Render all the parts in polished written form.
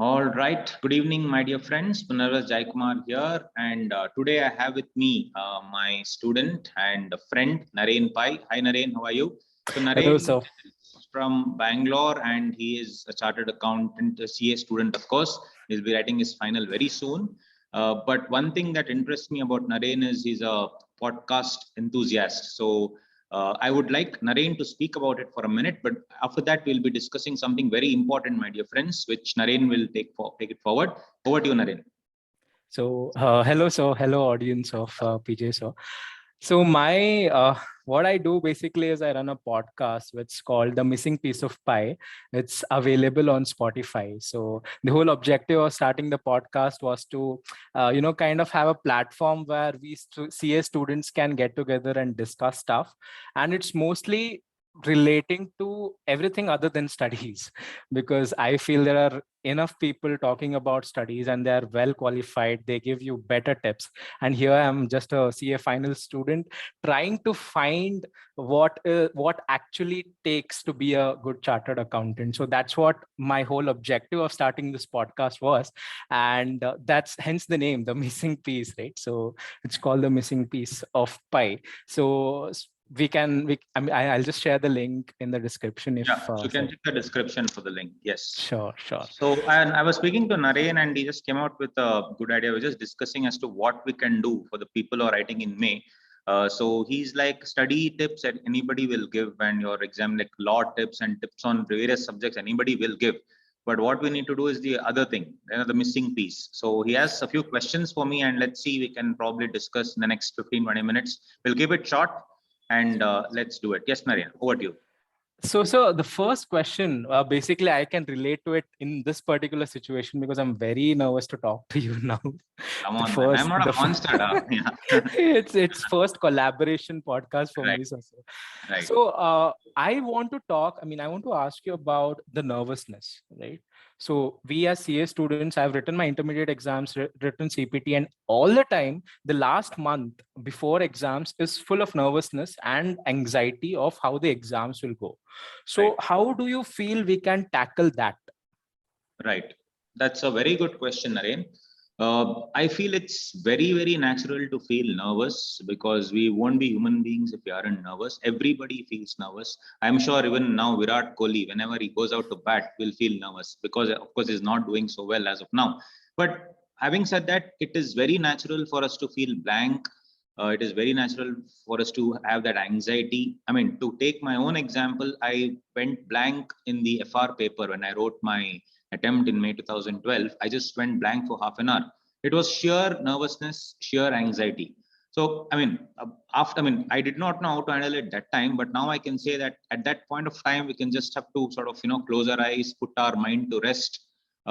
All right. Good evening, my dear friends. Punarvas Jayakumar here, and today I have with me my student and friend Naren Pai. Hi, Naren. How are you? So Hello, Naren sir. is from Bangalore, and he is a chartered accountant, a CA student, of course. He'll be writing his final very soon. But one thing that interests me about Naren is he's a podcast enthusiast. So I would like Naren to speak about it for a minute, but after that, we'll be discussing something very important, my dear friends, which Naren will take it forward. Over to you, Naren. So, hello, sir. Hello, audience of PJ, sir. So, my what I do basically is I run a podcast which is called The Missing Piece of Pie. It's available on Spotify. So, the whole objective of starting the podcast was to, kind of have a platform where we CA students can get together and discuss stuff, and it's mostly relating to everything other than studies because I feel there are enough people talking about studies and they're well qualified. They give you better tips, and here I'm just a CA final student trying to find what actually takes to be a good chartered accountant. So that's what my whole objective of starting this podcast was, and that's hence the name, The Missing Piece, right? So it's called The Missing Piece of Pie. So I'll just share the link in the description if Yeah, so you can check the description for the link. Yes. Sure. So, and I was speaking to Naren, and he just came out with a good idea. We're just discussing as to what we can do for the people who are writing in May. So he's like study tips that anybody will give, and your exam like law tips and tips on various subjects anybody will give. But what we need to do is the other thing, the missing piece. So he has a few questions for me, and let's see, we can probably discuss in the next 15-20 minutes. We'll keep it short, and let's do it. Yes, Naren, over to you. So the first question, basically, I can relate to it in this particular situation because I'm very nervous to talk to you now. Come on, man. I'm not a monster. Yeah. It's first collaboration podcast for Right. me. So, Right. so I want to talk. I mean, I want to ask you about the nervousness, right? So we as CA students, I've written my intermediate exams, written CPT, and all the time, the last month before exams is full of nervousness and anxiety of how the exams will go. So Right. how do you feel we can tackle that? Right. That's a very good question, Naren. I feel it's very, very natural to feel nervous because we won't be human beings if we aren't nervous. Everybody feels nervous. I'm sure even now Virat Kohli, whenever he goes out to bat, will feel nervous because, of course, he's not doing so well as of now. But having said that, it is very natural for us to feel blank. It is very natural for us to have that anxiety. I mean, to take my own example, I went blank in the FR paper when I wrote my attempt in May 2012. I just went blank for half an hour. It was sheer nervousness, sheer anxiety. So, I mean, I did not know how to handle it that time, but now I can say that at that point of time, we can just have to sort of, close our eyes, put our mind to rest.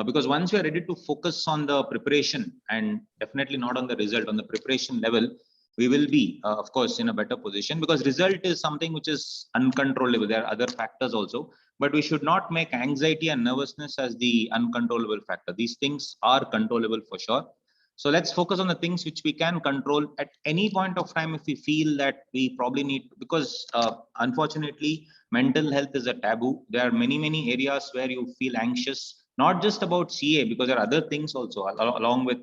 Because once you're ready to focus on the preparation and definitely not on the result, on the preparation level, we will be, of course, in a better position because result is something which is uncontrollable. There are other factors also, but we should not make anxiety and nervousness as the uncontrollable factor. These things are controllable for sure. So let's focus on the things which we can control at any point of time if we feel that we probably need, because unfortunately, mental health is a taboo. There are many, many areas where you feel anxious, not just about CA, because there are other things also along with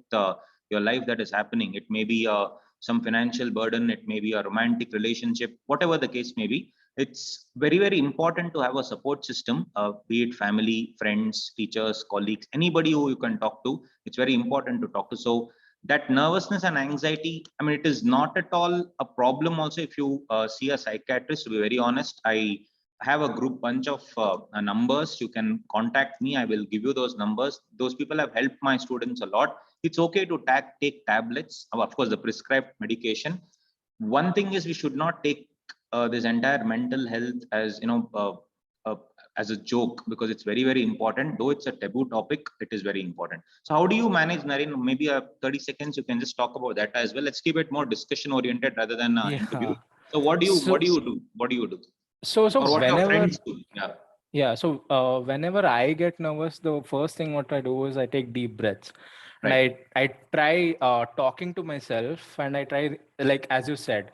your life that is happening. It may be some financial burden, it may be a romantic relationship, whatever the case may be. It's very, very important to have a support system, be it family, friends, teachers, colleagues, anybody who you can talk to. It's very important to talk to. So that nervousness and anxiety, I mean, it is not at all a problem also if you see a psychiatrist. To be very honest, I have a group bunch of numbers. You can contact me. I will give you those numbers. Those people have helped my students a lot. It's okay to take tablets, of course, the prescribed medication. One thing is we should not take this entire mental health as as a joke, because it's very, very important. Though it's a taboo topic, it is very important. So how do you manage, Naren? Maybe 30 seconds you can just talk about that as well. Let's keep it more discussion oriented rather than interview. Yeah. So what do you So do? What do you do? so Or what your whenever friends do? Yeah. Yeah, so whenever I get nervous, the first thing what I do is I take deep breaths, and Right. I try talking to myself, and I try, like as you said,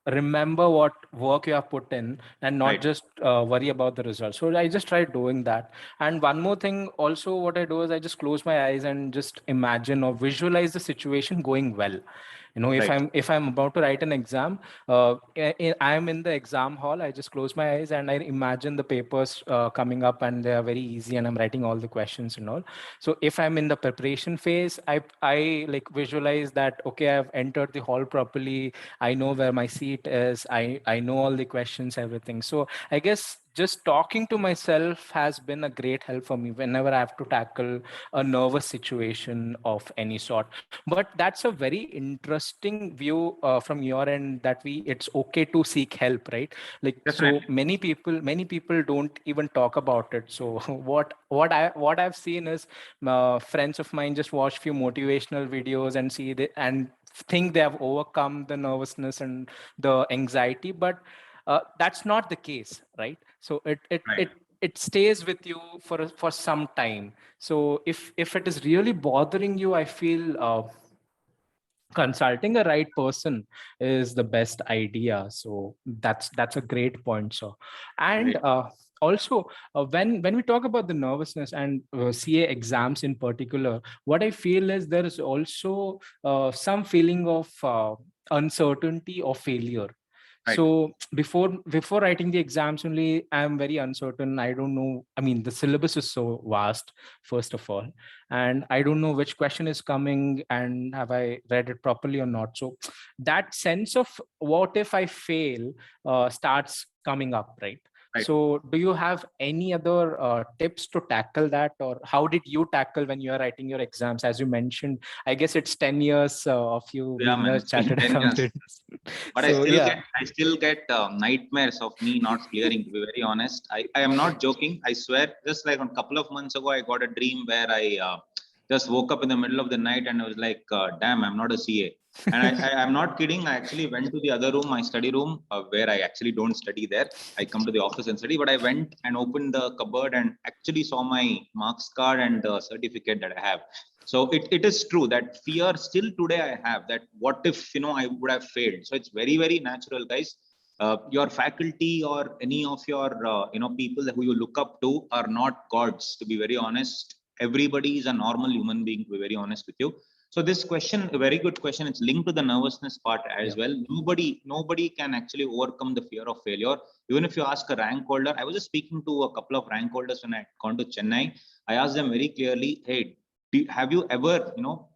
remember what work you have put in and not Right. just worry about the results. So I just try doing that. And one more thing also, what I do is I just close my eyes and just imagine or visualize the situation going well. If Right. I'm about to write an exam, I am in the exam hall, I just close my eyes and I imagine the papers coming up and they are very easy and I'm writing all the questions and all. So if I'm in the preparation phase, I like visualize that, okay, I've entered the hall properly, I know where my seat is, I know all the questions, everything. So I guess just talking to myself has been a great help for me whenever I have to tackle a nervous situation of any sort. But that's a very interesting view from your end, that it's okay to seek help, right? Like, so Definitely. many people don't even talk about it. So what I've seen is friends of mine just watch few motivational videos and see the, and think they have overcome the nervousness and the anxiety, but that's not the case, right? So Right. it stays with you for some time. So if it is really bothering you, I feel consulting a right person is the best idea. So that's a great point. So, and Right. also when we talk about the nervousness and CA exams in particular, what I feel is there is also some feeling of uncertainty or failure. Right. So before writing the exams only, I'm very uncertain. I don't know, I mean, the syllabus is so vast, first of all, and I don't know which question is coming and have I read it properly or not. So that sense of what if I fail starts coming up, right? Right. So do you have any other tips to tackle that, or how did you tackle when you are writing your exams? As you mentioned, I guess it's 10 years of you Yeah, being man. a It's been chartered 10 years. accountant. But I So still yeah. get, nightmares of me not clearing, to be very honest. I am not joking. I swear, just like a couple of months ago, I got a dream where I just woke up in the middle of the night and I was like, damn, I'm not a CA. And I'm not kidding. I actually went to the other room, my study room, where I actually don't study there. I come to the office and study, but I went and opened the cupboard and actually saw my marks card and the certificate that I have. So it is true that fear still today I have, that what if I would have failed. So it's very, very natural, guys. Your faculty or any of your people who you look up to are not gods, to be very honest. Everybody is a normal human being, to be very honest with you. So this question, a very good question, it's linked to the nervousness part as Yeah. well. Nobody can actually overcome the fear of failure. Even if you ask a rank holder, I was just speaking to a couple of rank holders when I had gone to Chennai. I asked them very clearly, hey, have you ever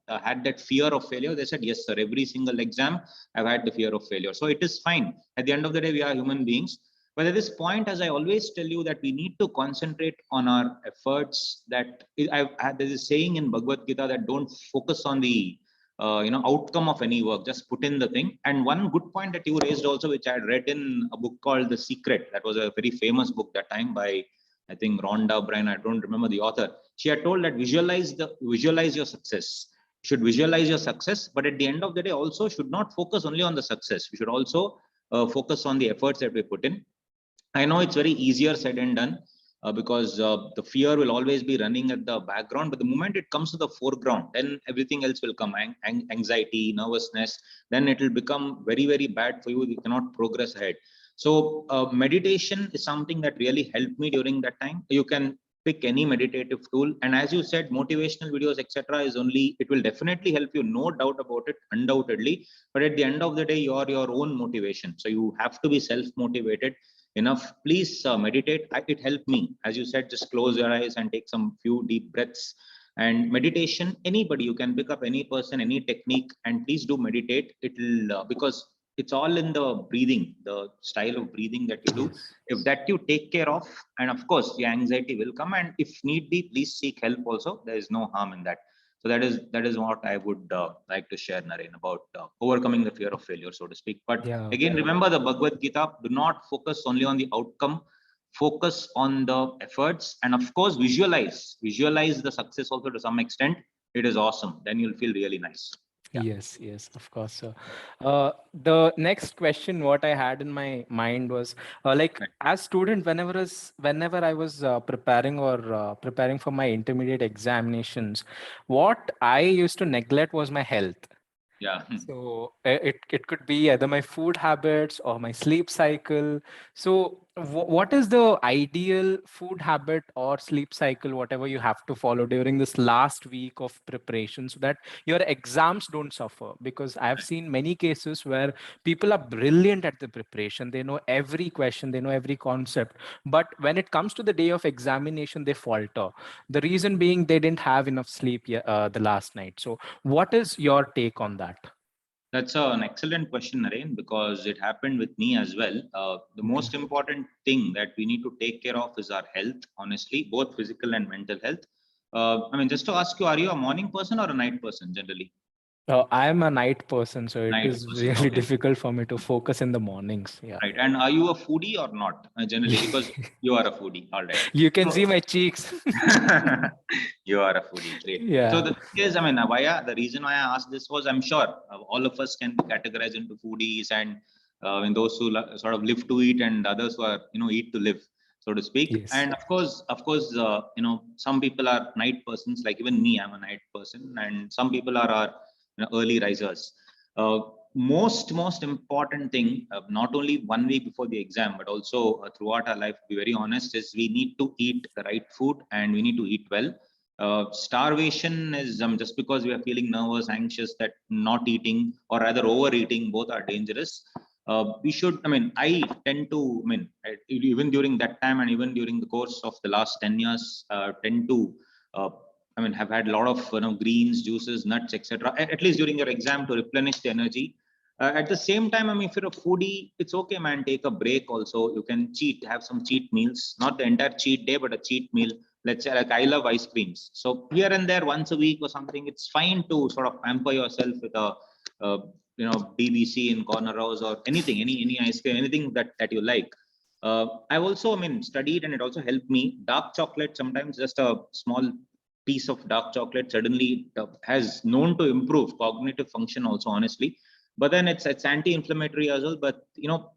had that fear of failure? They said, yes sir, every single exam I've had the fear of failure. So it is fine. At the end of the day, we are human beings. But at this point, as I always tell you, that we need to concentrate on our efforts. That I've had, there's a saying in Bhagavad Gita that don't focus on the outcome of any work, just put in the thing. And one good point that you raised also, which I had read in a book called The Secret, that was a very famous book that time by, I think, Rhonda Byrne, I don't remember the author. She had told that visualize your success. You should visualize your success, but at the end of the day also should not focus only on the success. We should also focus on the efforts that we put in. I know it's very easier said and done, because the fear will always be running at the background, but the moment it comes to the foreground, then everything else will come. Anxiety, nervousness, then it will become very, very bad for you. You cannot progress ahead. So meditation is something that really helped me during that time. You can pick any meditative tool, and as you said, motivational videos, etc., is only, it will definitely help you, no doubt about it, undoubtedly. But at the end of the day, you are your own motivation, so you have to be self motivated enough. Please meditate. It helped me, as you said, just close your eyes and take some few deep breaths. And meditation, anybody, you can pick up any person, any technique, and please do meditate. It'll because it's all in the breathing, the style of breathing that you do. Yes. If that you take care of, and of course the anxiety will come, and if need be, please seek help also. There is no harm in that. So that is what I would like to share, Naren, about overcoming the fear of failure, so to speak. But Yeah. again, remember the Bhagavad Gita: do not focus only on the outcome, focus on the efforts, and of course, visualize the success also to some extent. It is awesome. Then you'll feel really nice. Yeah. Yes, yes, of course. So, the next question, what I had in my mind was, like, Right. as student, whenever I was preparing for my intermediate examinations, what I used to neglect was my health. Yeah. So it could be either my food habits or my sleep cycle. So what is the ideal food habit or sleep cycle, whatever you have to follow during this last week of preparation, so that your exams don't suffer? Because I've seen many cases where people are brilliant at the preparation. They know every question, they know every concept. But when it comes to the day of examination, they falter. The reason being they didn't have enough sleep the last night. So what is your take on that? That's an excellent question, Naren, because it happened with me as well. The Okay. most important thing that we need to take care of is our health, honestly, both physical and mental health. I mean, just to ask you, are you a morning person or a night person generally? I am a night person, so it Night is person, really okay. difficult for me to focus in the mornings. Yeah. Right. And are you a foodie or not, generally? Because you are a foodie. All right. You can see So my cheeks. you are a foodie. Great. So Yeah. the thing is, I mean, the reason why I asked this was I'm sure all of us can be categorized into foodies and in those who sort of live to eat and others who are, eat to live, so to speak. Yes. And of course, some people are night persons, like even me, I'm a night person, and some people are our early risers. Uh, most important thing, not only 1 week before the exam, but also throughout our life, to be very honest, is we need to eat the right food and we need to eat well. Starvation is just because we are feeling nervous, anxious, that not eating or rather overeating, both are dangerous. We should, I mean, I tend to, even during that time and even during the course of the last 10 years, tend to, uh, have had a lot of greens, juices, nuts, etc. At least during your exam to replenish the energy. At the same time, if you're a foodie, it's okay, man. Take a break also. You can cheat, have some cheat meals, not the entire cheat day, but a cheat meal. Let's say, like I love ice creams. So here and there, once a week or something, it's fine to sort of pamper yourself with a, uh, BBC in corner house or anything, any ice cream, anything that you like. I've also, studied and it also helped me. Dark chocolate, sometimes just a small piece of dark chocolate suddenly has known to improve cognitive function also, honestly. But then it's anti-inflammatory as well. But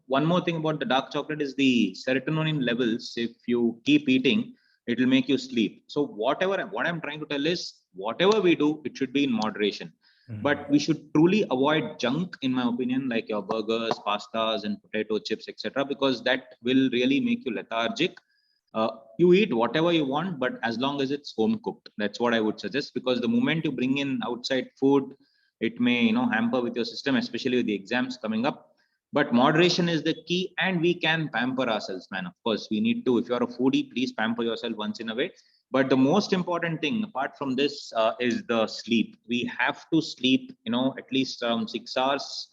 one more thing about the dark chocolate is the serotonin levels. If you keep eating, it will make you sleep. So what I'm trying to tell is, whatever we do, it should be in moderation. Mm. But we should truly avoid junk, in my opinion, like your burgers, pastas, and potato chips, etc., because that will really make you lethargic. uh, you eat whatever you want, but as long as it's home cooked, that's what I would suggest. Because the moment you bring in outside food, it may hamper with your system, especially with the exams coming up. But moderation is the key, and we can pamper ourselves, man. Of course, we need to. If you're a foodie, please pamper yourself once in a way. But the most important thing, apart from this, is the sleep. We have to sleep, at least 6 hours,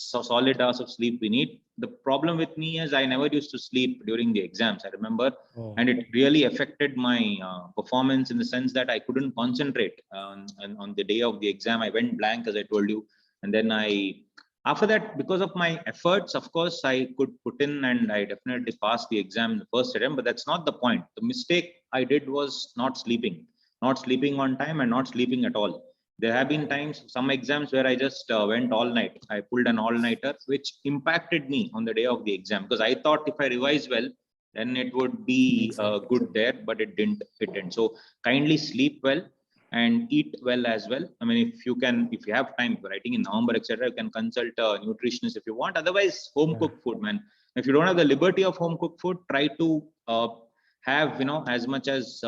solid hours of sleep we need. The problem with me is I never used to sleep during the exams, I remember. Oh. And it really affected my performance, in the sense that I couldn't concentrate on the day of the exam. I went blank, as I told you. And then after that, because of my efforts, of course, I could put in, and I definitely passed the exam in the first attempt. But that's not the point. The mistake I did was not sleeping on time and not sleeping at all. There have been times, some exams, where I just went all night. I pulled an all nighter, which impacted me on the day of the exam, because I thought if I revise well, then it would be Exactly. good there, but it didn't. So kindly sleep well and eat well as well. If you have time, if you're writing in November, etc., you can consult a nutritionist if you want. Otherwise, home Yeah. cooked food, man. If you don't have the liberty of home cooked food, try to have as much as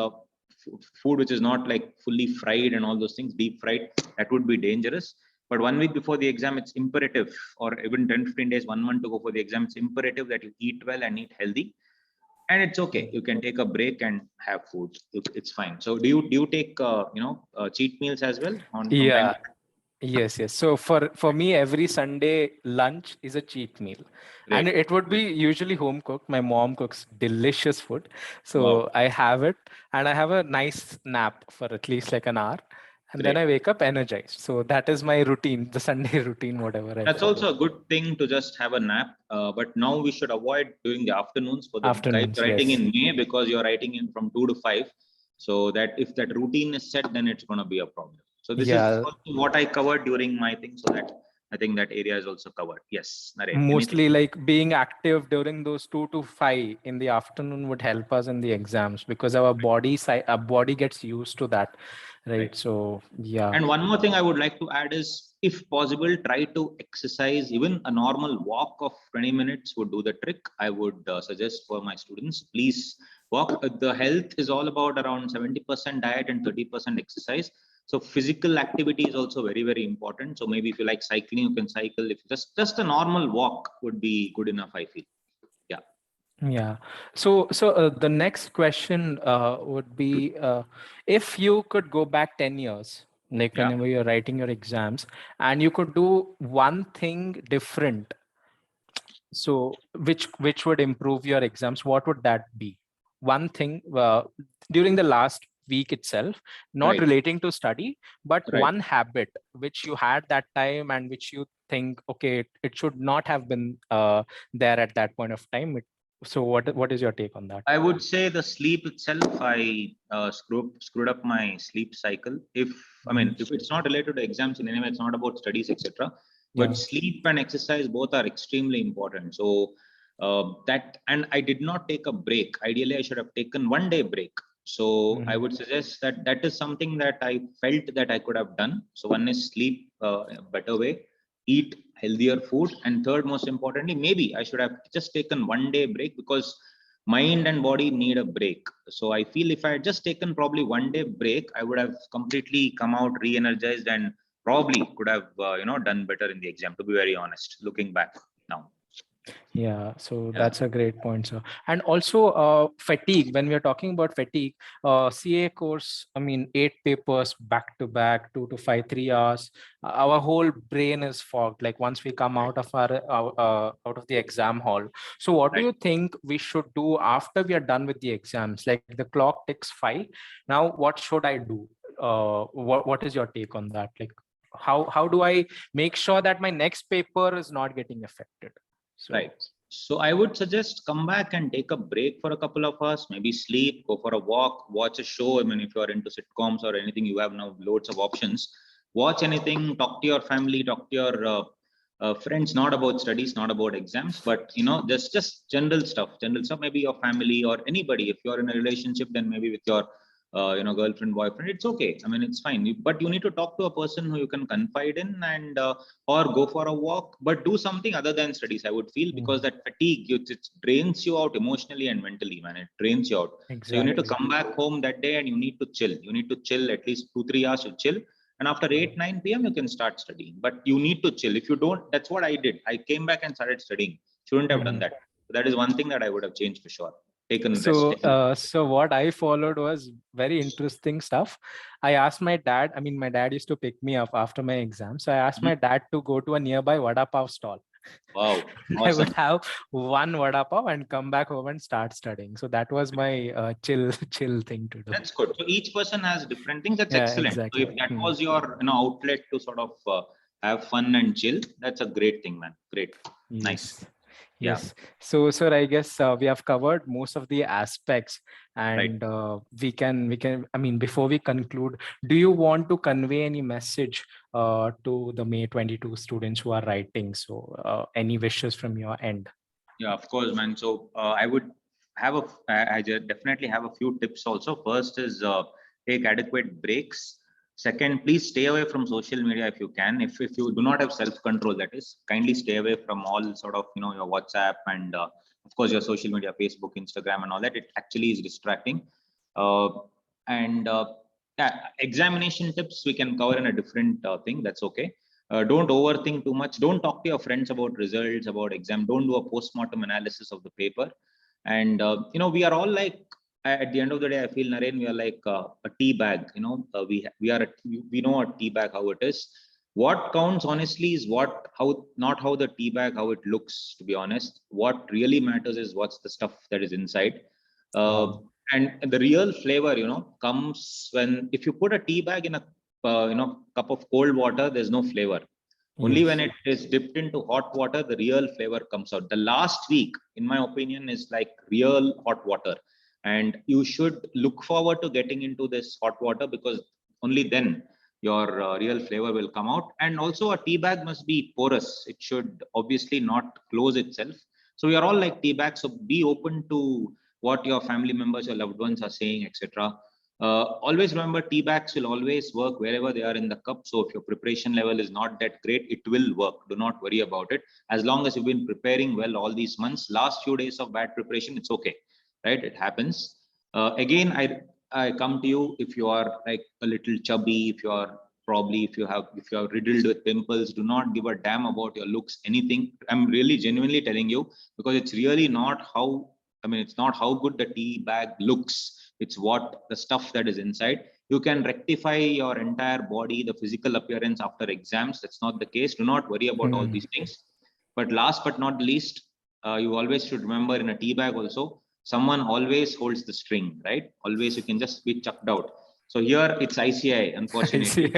food which is not like fully fried and all those things, deep fried. That would be dangerous. But 1 week before the exam, it's imperative, or even 10-15 days, 1 month to go for the exam, it's imperative that you eat well and eat healthy. And it's okay, you can take a break and have food. It's fine. So do you take cheat meals as well on from time Yeah. to time? Yes, yes. So for me, every Sunday lunch is a cheat meal, and Great. it would be usually home cooked. My mom cooks delicious food, Wow. so I have it, and I have a nice nap for at least like an hour, and then Great. I wake up energized. So that is my routine, the Sunday routine, whatever I That's follow. also a good thing to just have a nap. But now we should avoid during the afternoons for the guys Afternoons, writing yes. in May, because you're writing in from 2 to 5. So that if that routine is set, then it's going to be a problem. So this is Yeah, also what I covered during my thing, so that I think that area is also covered. Yes, Naren, Mostly anything? like being active during those 2 to 5 in the afternoon would help us in the exams, because our body gets used to that, right? Right. So yeah. And one more thing I would like to add is, if possible, try to exercise. Even a normal walk of 20 minutes would do the trick. I would suggest for my students, please walk. The health is all about around 70% diet and 30% exercise. So physical activity is also very, very important. So maybe if you like cycling, you can cycle. If just a normal walk would be good enough, I feel. Yeah. Yeah. So the next question would be, if you could go back 10 years, like Yeah. whenever you're writing your exams, and you could do one thing different, so which would improve your exams, what would that be? One thing during the last week itself, not Right. relating to study, but Right. one habit which you had that time and which you think, okay, it should not have been there at that point of time. So what is your take on that? I would say the sleep itself. I screwed up my sleep cycle. Mhm. If it's not related to exams in any way, it's not about studies, etc. Yeah. But sleep and exercise both are extremely important. So and I did not take a break. Ideally, I should have taken 1 day break. So I Mhm. would suggest that that is something that I felt that I could have done. So one is sleep in a better way, eat healthier food, and third, most importantly, maybe I should have just taken 1 day break, because mind and body need a break. So I feel if I had just taken probably 1 day break, I would have completely come out re-energized and probably could have done better in the exam, to be very honest, looking back now. Yeah, so Yeah. that's a great point, sir. And also fatigue, when we are talking about fatigue, CA course, I mean, 8 papers back to back, 2 to 5, 3 hours, our whole brain is fogged, like once we come Right. out of out of the exam hall. So what do Right. you think we should do after we are done with the exams? Like the clock ticks 5, now what should I do? What is your take on that? Like how do I make sure that my next paper is not getting affected? So. Right. So I would suggest come back and take a break for a couple of hours, maybe sleep, go for a walk, watch a show. If you are into sitcoms or anything, you have now loads of options. Watch anything, talk to your family, talk to your friends, not about studies, not about exams, but just general stuff. Maybe your family or anybody. If you are in a relationship, then maybe with your girlfriend, boyfriend, it's okay. It's fine. But you need to talk to a person who you can confide in, and or go for a walk, but do something other than studies, I would feel, because Mhm. that fatigue, it drains you out emotionally and mentally, man. It drains you out. So you need to Exactly. come back home that day and you need to chill. You need to chill at least 2 3 hours to chill, and after 8 9 p.m. you can start studying, but you need to chill. If you don't, that's what I did. I came back and started studying. Shouldn't have done Mhm. that. So that is one thing that I would have changed for sure. Taken rest. So what I followed was very interesting stuff. I asked my dad, I mean, my dad used to pick me up after my exam. So I asked Mhm. my dad to go to a nearby vada pav stall. Wow, I would awesome. have one vada pav and come back home and start studying. So that was my chill thing to do. That's good. So each person has different things. That's Yeah, excellent. So if exactly. that was your outlet to sort of have fun and chill, that's a great thing, man. Great, nice. Yes. Yeah, Yes. So, sir, I guess we have covered most of the aspects, right. and I mean, before we conclude, do you want to convey any message to the May 22 students who are writing? So, any wishes from your end? Yeah, of course, man. So I would have definitely have a few tips also. First is take adequate breaks. Second, please stay away from social media if you can. If you do not have self control, that is, kindly stay away from all sort of your WhatsApp and of course your social media, Facebook, Instagram, and all that. It actually is distracting. Uh, and yeah, examination tips we can cover in a different thing. That's okay. Don't overthink too much. Don't talk to your friends about results, about exam. Don't do a post-mortem analysis of the paper. And we are all like, at the end of the day, I feel, Naren, we are like a tea bag. We know a tea bag how it is. What counts honestly is not how the tea bag how it looks. To be honest, what really matters is what's the stuff that is inside. Uh, Wow. and the real flavor, comes when if you put a tea bag in a cup of cold water, there's no flavor. Only when Yes. it is dipped into hot water, the real flavor comes out. The last week, in my opinion, is like real hot water. And you should look forward to getting into this hot water, because only then your real flavor will come out. And also a tea bag must be porous. It should obviously not close itself. So we are all like tea bags. So be open to what your family members or loved ones are saying, etc. Always remember, tea bags will always work wherever they are in the cup. So if your preparation level is not that great, it will work. Do not worry about it. As long as you've been preparing well all these months, last few days of bad preparation, it's okay, right? It happens. Again, I come to you, if you are like a little chubby, if you are probably, if you are riddled with pimples, do not give a damn about your looks, anything. I'm really genuinely telling you, because it's really not how, I mean, it's not how good the tea bag looks. It's what the stuff that is inside. You can rectify your entire body, the physical appearance after exams. That's not the case. Do not worry about all these things. But last but not least, you always should remember, in a tea bag also, someone always holds the string, right? Always, you can just be chucked out. So here it's ICI, unfortunately.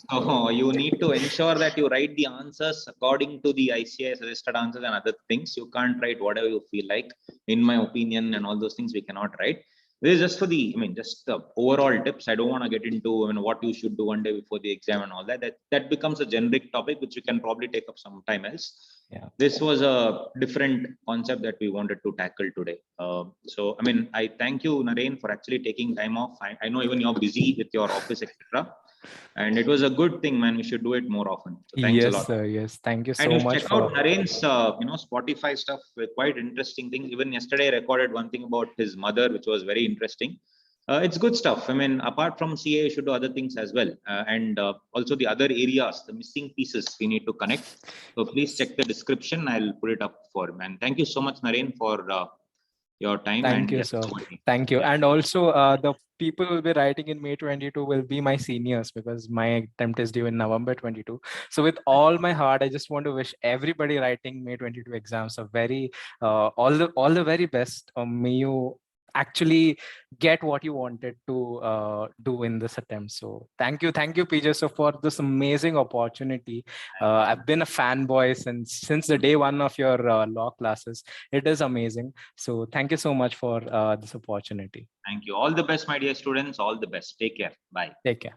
So you need to ensure that you write the answers according to the ICI suggested answers and other things. You can't write whatever you feel like, in my opinion, and all those things we cannot write. This is just for the, I mean, just the overall tips. I don't want to get into, I mean, what you should do one day before the exam and all that. That becomes a generic topic, which we can probably take up some time else. Yeah. This was a different concept that we wanted to tackle today. So, I mean, I thank you, Naren, for actually taking time off. I know even you're busy with your office, etc. And it was a good thing, man. We should do it more often. So thanks a Yes, lot. sir. Yes. Thank you And so you much check out for. Naren's, Spotify stuff. Quite interesting things. Even yesterday, I recorded one thing about his mother, which was very interesting. It's good stuff. I mean, apart from CA, you should do other things as well. And also the other areas, the missing pieces we need to connect. So please check the description. I'll put it up for him. And thank you so much, Naren, for your time. Thank And you, sir. Thank you. Yeah. And also, the people will be writing in May 22 will be my seniors, because my attempt is due in November 22. So with all my heart, I just want to wish everybody writing May 22 exams a very all the very best. May you actually get what you wanted to do in this attempt. So thank you, PJ, so for this amazing opportunity. I've been a fanboy since the day one of your law classes. It is amazing. So thank you so much for this opportunity. Thank you. All the best, my dear students. All the best. Take care. Bye. Take care.